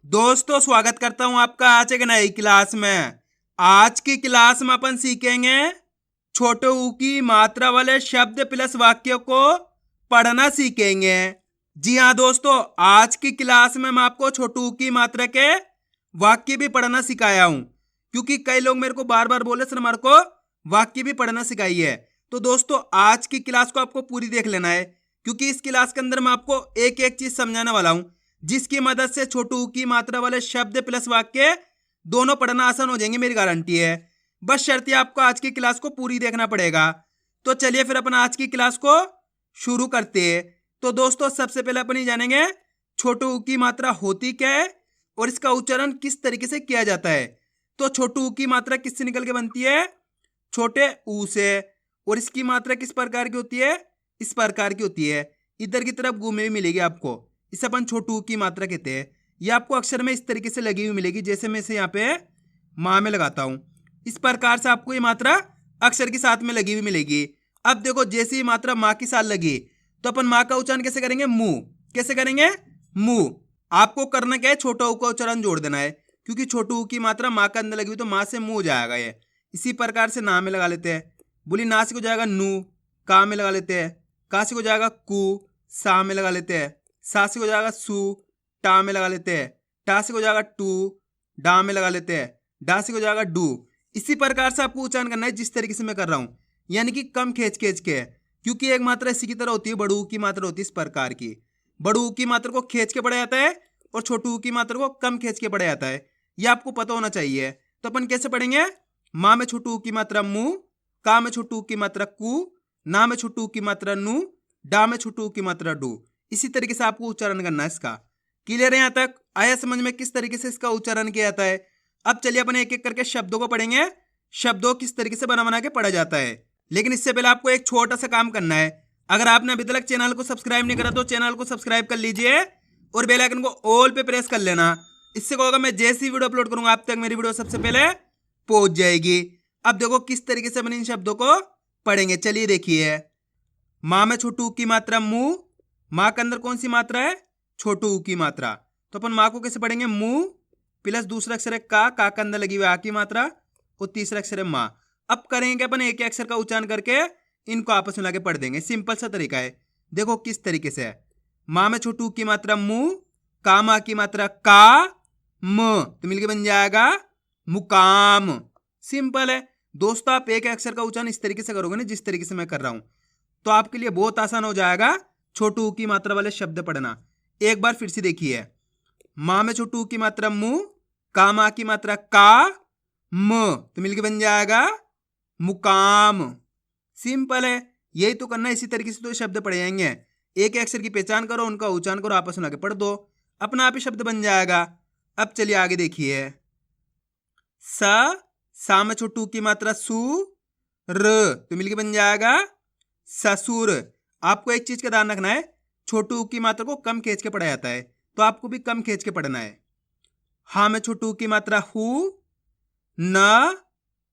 दोस्तों स्वागत करता हूं आपका आज एक नई क्लास में। आज की क्लास में अपन सीखेंगे छोटे ऊ की मात्रा वाले शब्द प्लस वाक्य को पढ़ना सीखेंगे। जी हाँ दोस्तों, आज की क्लास में मैं आपको छोटे ऊ की मात्रा के वाक्य भी पढ़ना सिखाया हूं, क्योंकि कई लोग मेरे को बार बार बोले सर हमारे को वाक्य भी पढ़ना सिखाइए। तो दोस्तों आज की क्लास को आपको पूरी देख लेना है, क्योंकि इस क्लास के अंदर मैं आपको एक एक चीज समझाने वाला हूं, जिसकी मदद से छोटू ऊ की मात्रा वाले शब्द प्लस वाक्य दोनों पढ़ना आसान हो जाएंगे, मेरी गारंटी है। बस शर्त है आपको आज की क्लास को पूरी देखना पड़ेगा। तो चलिए फिर अपन आज की क्लास को शुरू करते हैं। तो दोस्तों सबसे पहले अपन ये जानेंगे छोटू ऊ की मात्रा होती क्या है और इसका उच्चारण किस तरीके से किया जाता है। तो छोटू ऊ की मात्रा किससे निकल के बनती है? छोटे ऊ से। और इसकी मात्रा किस प्रकार की होती है? इस प्रकार की होती है। इधर की तरफ गु में भी मिलेगी आपको, इसे अपन छोटू की मात्रा कहते हैं। ये आपको अक्षर में इस तरीके से लगी हुई मिलेगी, जैसे मैं इसे यहाँ पे माँ में लगाता हूँ। इस प्रकार से आपको ये मात्रा अक्षर के साथ में लगी हुई मिलेगी। अब देखो जैसे ही मात्रा माँ के साथ लगी तो अपन माँ का उच्चारण कैसे करेंगे? मुंह। कैसे करेंगे? मुंह। आपको करना क्या है? छोटा ऊ का उच्चारण जोड़ देना है, क्योंकि छोटू ऊ की मात्रा माँ के अंदर लगी हुई तो माँ से मुंह जाएगा ये। इसी प्रकार से ना में लगा लेते हैं। बोली ना से हो जाएगा नू, का में लगा लेते हैं। का से हो जाएगा कु, सा में लगा लेते हैं। सा से हो जाएगा सु, टा में लगा लेते हैं। टा से हो जाएगा टू, डा में लगा लेते हैं। डा से हो जाएगा डू। इसी प्रकार से आपको उच्चारण करना है जिस तरीके से मैं कर रहा हूं, यानी कि कम खींच खींच के, क्योंकि एक मात्रा इसी की तरह होती है, बड़ू की मात्रा होती है इस प्रकार की। बड़ू की मात्रा को खींच के पढ़ा जाता है और छोटू की मात्रा को कम खींच के पढ़ा जाता है। यह आपको पता होना चाहिए। तो अपन कैसे पढ़ेंगे? माँ में छोटू की मात्रा मुंह, का में छोटू की मात्रा कु, ना में छोटू की मात्रा नू, डा में छोटू की मात्रा डू। इसी तरीके से आपको उच्चारण करना है इसका। क्लियर है? यहां तक आया समझ में किस तरीके से इसका उच्चारण किया जाता है? अब चलिए अपन एक एक करके शब्दों को पढ़ेंगे, शब्दों किस तरीके से बना बना के पढ़ा जाता है। लेकिन इससे पहले आपको एक छोटा सा काम करना है। अगर आपने अभी तक चैनल को सब्सक्राइब नहीं करा तो चैनल को सब्सक्राइब कर लीजिए और बेल आइकन को ऑल पे प्रेस कर लेना। इससे क्या होगा, मैं जैसी वीडियो अपलोड करूंगा आप तक मेरी वीडियो सबसे पहले पहुंच जाएगी। अब देखो किस तरीके से अपन इन शब्दों को पढ़ेंगे। चलिए देखिए, माँ में छोटू की मात्रा मुंह, माँ के अंदर कौन सी मात्रा है? छोटू ऊ की मात्रा। तो अपन माँ को कैसे पढ़ेंगे? मुंह प्लस दूसरा अक्षर है का के अंदर लगी हुई आ की मात्रा और तीसरा अक्षर है माँ। अब करेंगे अपन एक अक्षर का उच्चारण करके इनको आपस में लाके पढ़ देंगे। सिंपल सा तरीका है। देखो किस तरीके से है। माँ में छोटू की मात्रा मुंह, का माँ की मात्रा का, म तो मिलके बन जाएगा मुकाम। सिंपल है दोस्तों। आप एक अक्षर का उच्चारण इस तरीके से करोगे ना जिस तरीके से मैं कर रहा हूं, तो आपके लिए बहुत आसान हो जाएगा छोटू ऊ की मात्रा वाले शब्द पढ़ना। एक बार फिर से देखिए, माँ में छोटू ऊ की मात्रा मुंह, का माँ की मात्रा का, म तो मिलके बन जाएगा मुकाम। सिंपल है, यही तो करना है। इसी तरीके से तो शब्द पढ़े जाएंगे। एक अक्षर की पहचान करो, उनका उच्चारण करो, आपस में आगे पढ़ दो, अपना आप ही शब्द बन जाएगा। अब चलिए आगे देखिए, सा में छोटू की मात्रा सु, र तो मिलके बन जाएगा ससुर। आपको एक चीज का ध्यान रखना है, छोटू की मात्रा को कम खींच के पढ़ा जाता है, तो आपको भी कम खींच के पढ़ना है। हा में छोटू की मात्रा हु, न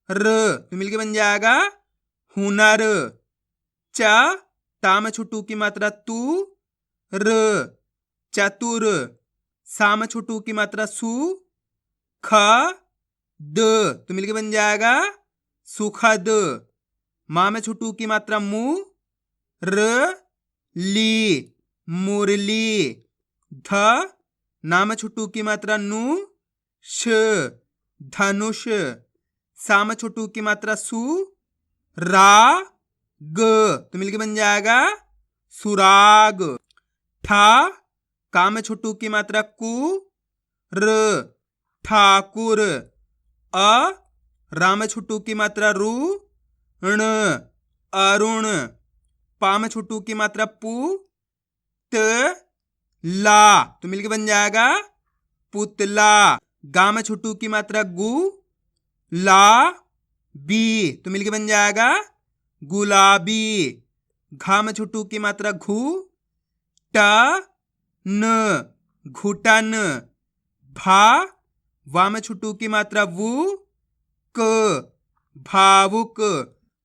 र तो मिलके बन जाएगा हुनर। टा में छोटू की मात्रा तू, र चतुर। सा में छोटू की मात्रा सु, ख द तो मिलके बन जाएगा सुखद। माँ में छोटू की मात्रा मु, र ली मुरली। ध ना में छोटू की मात्रा नु, श धनुष। सा में छोटू की मात्रा सु, रा ग तो मिलके बन जाएगा सुराग। ठा का में छोटू की मात्रा कु, र ठाकुर। अ रा में छोटू की मात्रा रू, ण अरुण। पा में छोटू की मात्रा पू, त ला तो मिलके बन जाएगा पुतला। गा में छोटू की मात्रा गु, ला बी तो मिलके बन जाएगा गुलाबी। घा में छोटू की मात्रा घू, ट न घुटन। भा वा में छोटू की मात्रा वु, क भावुक।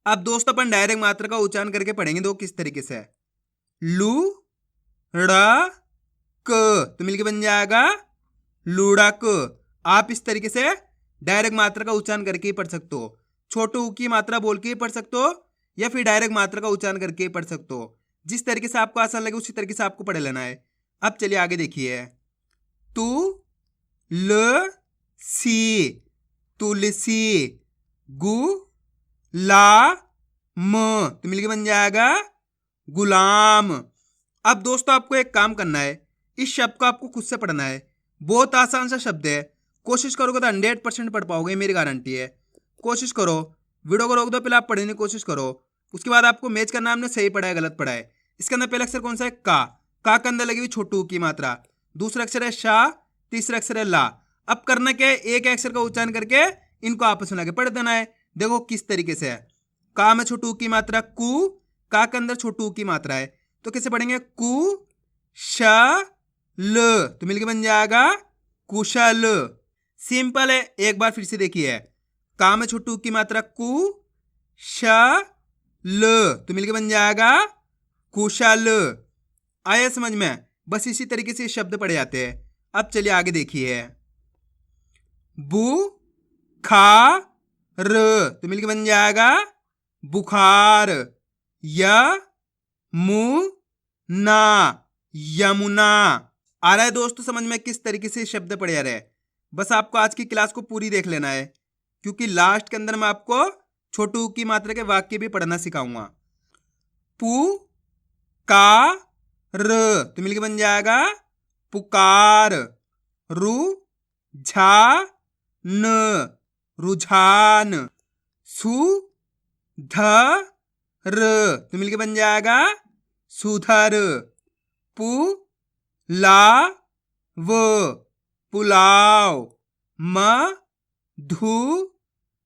अब दोस्तों अपन डायरेक्ट मात्रा का उच्चारण करके पढ़ेंगे। दो किस तरीके से है, लू ड़ क तो मिलके बन जाएगा लुढ़क। आप इस तरीके से डायरेक्ट मात्रा का उच्चारण करके ही पढ़ सकते हो। छोटे ऊ की मात्रा बोल के ही पढ़ सकते हो या फिर डायरेक्ट मात्रा का उच्चारण करके ही पढ़ सकते हो। जिस तरीके से आपको आसान लगे उसी तरीके से आपको पढ़ लेना है। अब चलिए आगे देखिए। तू ल सी तुलसी। गु ला म तो मिलके बन जाएगा गुलाम। अब दोस्तों आपको एक काम करना है, इस शब्द को आपको खुद से पढ़ना है। बहुत आसान सा शब्द है, कोशिश करोगे तो 100% पढ़ पाओगे, मेरी गारंटी है। कोशिश करो, वीडियो को रोक दो, पहले आप पढ़ने की कोशिश करो। उसके बाद आपको मैच करना, आपने सही पढ़ा है गलत पढ़ा है। इसके अंदर पहला अक्षर कौन सा है? का के अंदर लगी हुई छोटू की मात्रा। दूसरा अक्षर है शा, तीसरा अक्षर है ला। अब करना क्या है, एक अक्षर का उच्चारण करके इनको आपस में लाके पढ़ देना है। देखो किस तरीके से है। का में छोटू की मात्रा कु, का के अंदर छोटू की मात्रा है, तो कैसे पढ़ेंगे? कु श ल तो मिलके बन जाएगा कुशल। सिंपल है, एक बार फिर से देखिए। का में छोटू की मात्रा कु श ल तो मिलके बन जाएगा कुशल। आया समझ में? बस इसी तरीके से शब्द पढ़े जाते हैं। अब चलिए आगे देखिए। बु खा र तो मिलके बन जाएगा बुखार। य मु ना यमुना। आ रहा है दोस्तों समझ में किस तरीके से शब्द पढ़े जा रहे हैं? बस आपको आज की क्लास को पूरी देख लेना है, क्योंकि लास्ट के अंदर मैं आपको छोटू की मात्रा के वाक्य भी पढ़ना सिखाऊंगा। पु का र तो मिलके बन जाएगा पुकार। रु झा न रुझान। सु ध र तो मिलके बन जाएगा सुधर। पु ला व पुलाव। म धु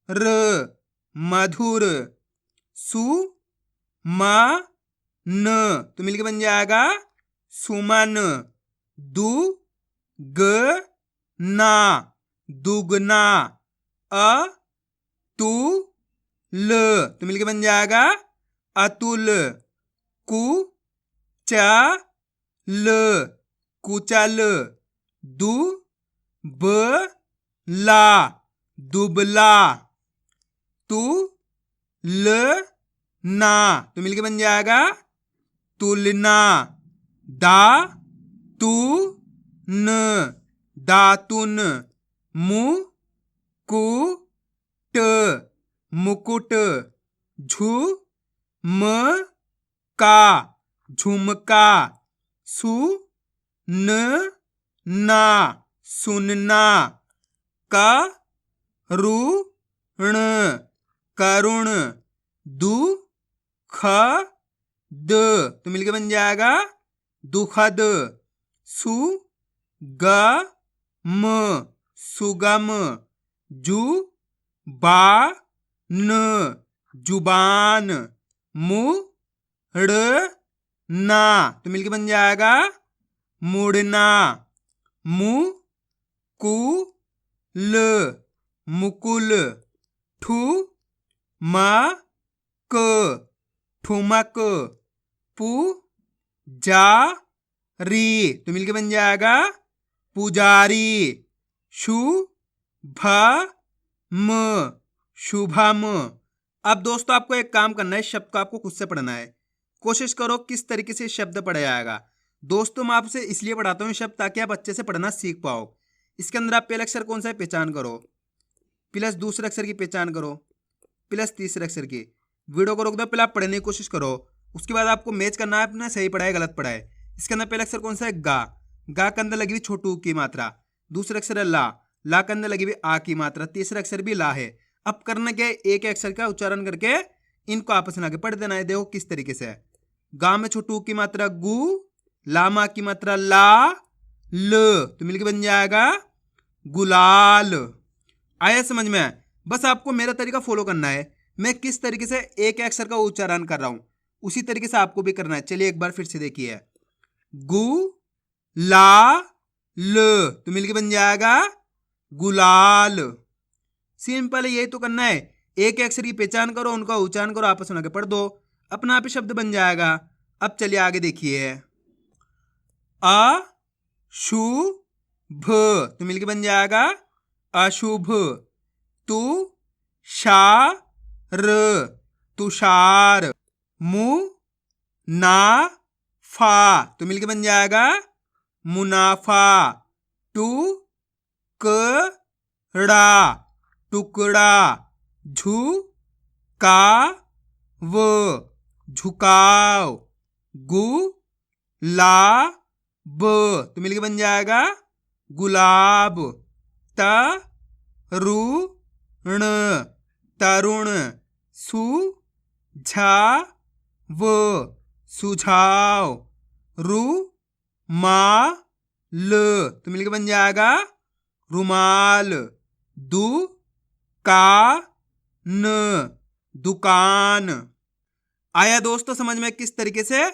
र मधुर। सु म न तो मिलके बन जाएगा सुमन। दु ग ना दुगना। अ तु ल तो मिलके बन जाएगा अतुल। कु च ल कुचल। दु ब ला दुबला। तु ल ना तो मिलके बन जाएगा तुलना। दा तु न दातुन। मु कु ट मुकुट। झु म का झुमका। सु न ना सुनना। क रु ण करुण। दु ख द तो मिलके बन जाएगा दुखद। सु ग म सुगम। जु बा न जुबान। मु ड़ ना तो मिलके बन जाएगा मुड़ना। मु कु ल मुकुल। ठु म क ठुमक। पु जा री तो मिलके बन जाएगा पुजारी। शु भ म शुभम। अब दोस्तों आपको एक काम करना है, शब्द को आपको खुद से पढ़ना है। कोशिश करो किस तरीके से शब्द पढ़ा जाएगा। दोस्तों मैं आपसे इसलिए पढ़ाता हूँ शब्द ताकि आप अच्छे से पढ़ना सीख पाओ। इसके अंदर आप पहला अक्षर कौन सा है पहचान करो, प्लस दूसरे अक्षर की पहचान करो, प्लस तीसरे अक्षर की। वीडियो को रोक दो, पहले आप पढ़ने की कोशिश करो। उसके बाद आपको मैच करना है अपना सही पढ़ा है गलत पढ़ा है। इसके अंदर पहला अक्षर कौन सा है? गा। गा के अंदर लगी हुई छोटू की मात्रा। दूसरा अक्षर है ला। ला के अंदर लगी हुई आ की मात्रा। तीसरा अक्षर भी ला है। अब करना क्या है, एक अक्षर का उच्चारण करके इनको आपस में आके पढ़ देना है। देखो किस तरीके से है। गा में छोटू की मात्रा गु, लामा की मात्रा ला, ल तो मिलके बन जाएगा गुलाल। आया समझ में? बस आपको मेरा तरीका फॉलो करना है। मैं किस तरीके से एक अक्षर का उच्चारण कर रहा हूं उसी तरीके से आपको भी करना है। चलिए एक बार फिर से देखिए। गु ला ल तो मिलके बन जाएगा गुलाल। सिंपल है, यही तो करना है। एक अक्षर की पहचान करो, उनका उच्चारण करो, आपस में पढ़ दो, अपना आप ही शब्द बन जाएगा। अब चलिए आगे देखिए। अ शु भ तो मिलके बन जाएगा अशुभ। तु शा र तुषार। मु ना फा तो मिलके बन जाएगा मुनाफा। टू क ड़ा टुकड़ा। झू का व झुकाव। गु ला ब तो मिलके बन जाएगा गुलाब। त रु ण तरुण। सु झा व सुझाव। रु मा ल तो मिलके बन जाएगा रुमाल। दु का न दुकान। आया दोस्तों समझ में किस तरीके से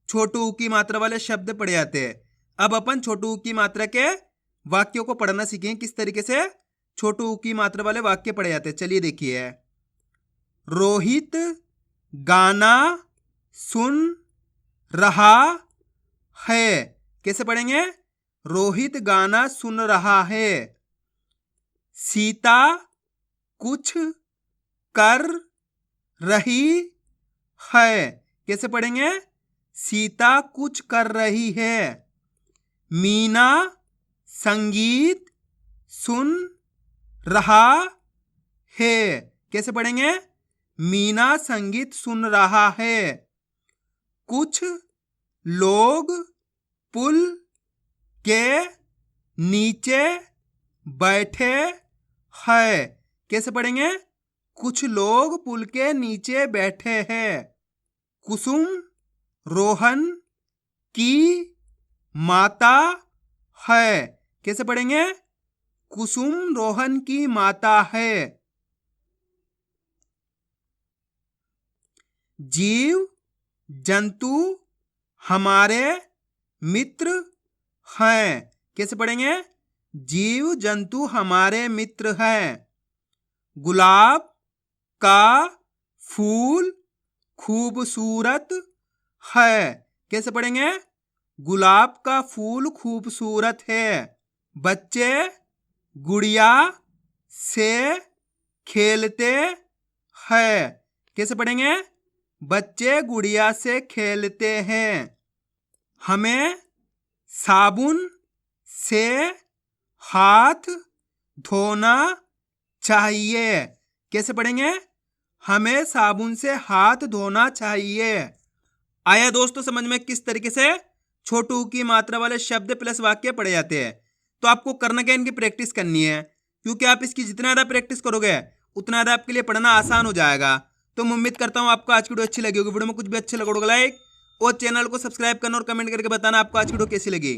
छोटू ऊ की मात्रा वाले शब्द पढ़े जाते हैं। अब अपन छोटू ऊ की मात्रा के वाक्यों को पढ़ना सीखें, किस तरीके से छोटू ऊ की मात्रा वाले वाक्य पढ़े जाते हैं। चलिए देखिए। रोहित गाना सुन रहा है। कैसे पढ़ेंगे? रोहित गाना सुन रहा है। सीता कुछ कर रही है। कैसे पढ़ेंगे? सीता कुछ कर रही है। मीना संगीत सुन रहा है। कैसे पढ़ेंगे? मीना संगीत सुन रहा है। कुछ लोग पुल के नीचे बैठे हैं। कैसे पढ़ेंगे? कुछ लोग पुल के नीचे बैठे हैं। कुसुम रोहन की माता है। कैसे पढ़ेंगे? कुसुम रोहन की माता है। जीव जंतु हमारे मित्र हैं। कैसे पढ़ेंगे? जीव जंतु हमारे मित्र हैं। गुलाब का फूल खूबसूरत है। कैसे पढ़ेंगे? गुलाब का फूल खूबसूरत है। बच्चे गुड़िया से खेलते हैं। कैसे पढ़ेंगे? बच्चे गुड़िया से खेलते हैं। हमें साबुन से हाथ धोना चाहिए। कैसे पढ़ेंगे? हमें साबुन से हाथ धोना चाहिए। आया दोस्तों समझ में किस तरीके से छोटू ऊ की मात्रा वाले शब्द प्लस वाक्य पढ़े जाते हैं। तो आपको करना क्या, इनकी प्रैक्टिस करनी है, क्योंकि आप इसकी जितना ज़्यादा प्रैक्टिस करोगे उतना ज़्यादा आपके लिए पढ़ना आसान हो जाएगा। तो मैं उम्मीद करता हूँ आपको आज की वीडियो अच्छी लगी होगी। वीडियो में कुछ भी अच्छा लगा होगा लाइक और चैनल को सब्सक्राइब करना और कमेंट करके बताना आपको आज की वीडियो कैसी लगी।